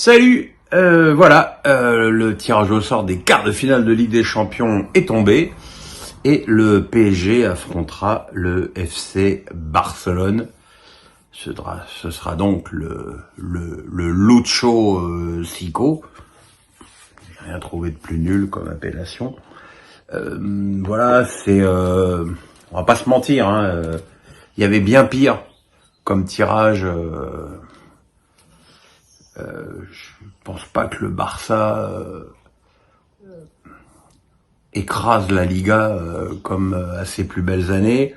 Salut, voilà, le tirage au sort des quarts de finale de Ligue des Champions est tombé et le PSG affrontera le FC Barcelone. Ce sera donc le Lucho Sico. J'ai rien trouvé de plus nul comme appellation. Voilà, on va pas se mentir, hein, il y avait bien pire comme tirage. Je pense pas que le Barça écrase la Liga comme à ses plus belles années.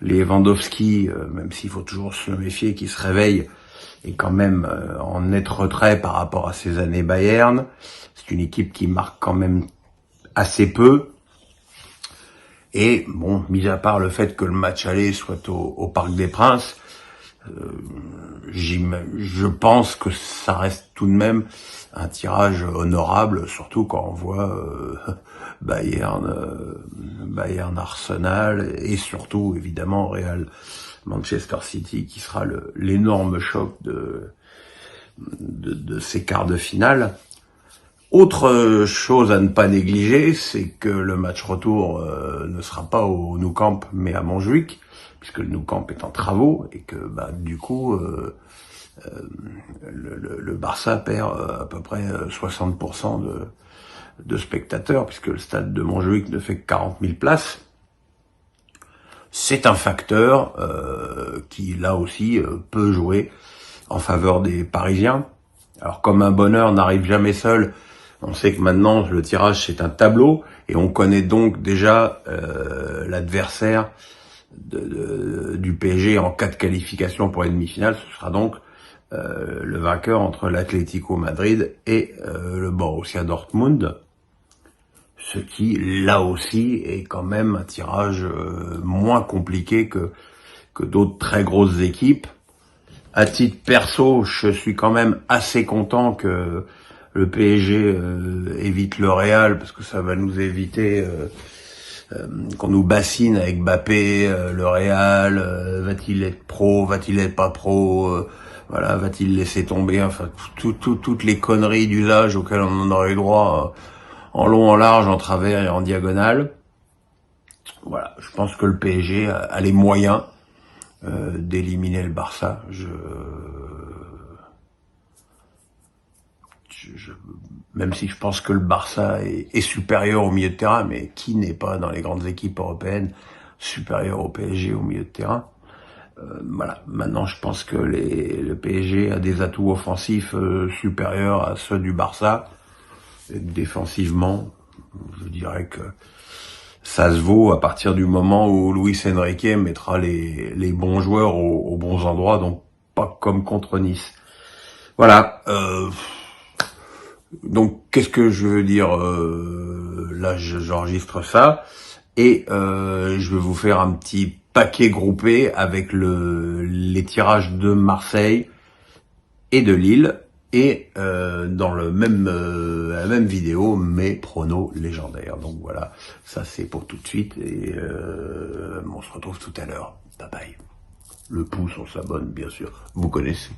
Les Lewandowski, même s'il faut toujours se méfier qu'il se réveille, est quand même en net retrait par rapport à ses années Bayern. C'est une équipe qui marque quand même assez peu. Et bon, mis à part le fait que le match aller soit au Parc des Princes, je pense que ça reste tout de même un tirage honorable, surtout quand on voit Bayern Arsenal et surtout évidemment Real Manchester City qui sera l'énorme choc de ces quarts de finale. Autre chose à ne pas négliger, c'est que le match retour ne sera pas au Nou Camp mais à Montjuïc, puisque le Nou Camp est en travaux et que du coup le Barça perd à peu près 60% de spectateurs, puisque le stade de Montjuïc ne fait que 40 000 places. C'est un facteur qui là aussi peut jouer en faveur des Parisiens. Alors comme un bonheur n'arrive jamais seul, on sait que maintenant le tirage c'est un tableau et on connaît donc déjà l'adversaire du PSG en cas de qualification pour les demi-finales. Ce sera donc le vainqueur entre l'Atlético Madrid et le Borussia Dortmund. Ce qui, là aussi, est quand même un tirage moins compliqué que d'autres très grosses équipes. À titre perso, je suis quand même assez content que le PSG évite le Real, parce que ça va nous éviter qu'on nous bassine avec Mbappé, le Real, va-t-il être pro, va-t-il être pas pro, voilà, va-t-il laisser tomber, enfin toutes les conneries d'usage auxquelles on en aurait eu droit en long, en large, en travers et en diagonale. Voilà, je pense que le PSG a les moyens d'éliminer le Barça. Même si je pense que le Barça est supérieur au milieu de terrain, mais qui n'est pas dans les grandes équipes européennes supérieur au PSG au milieu de terrain. Voilà. Maintenant, je pense que le PSG a des atouts offensifs supérieurs à ceux du Barça. Et défensivement, je dirais que ça se vaut à partir du moment où Luis Enrique mettra les bons joueurs aux bons endroits, donc pas comme contre Nice. Voilà. Donc, qu'est-ce que je veux dire là, j'enregistre ça et je vais vous faire un petit paquet groupé avec les tirages de Marseille et de Lille et dans la même vidéo mes pronos légendaires. Donc voilà, ça c'est pour tout de suite et on se retrouve tout à l'heure. Bye bye. Le pouce, on s'abonne bien sûr. Vous connaissez.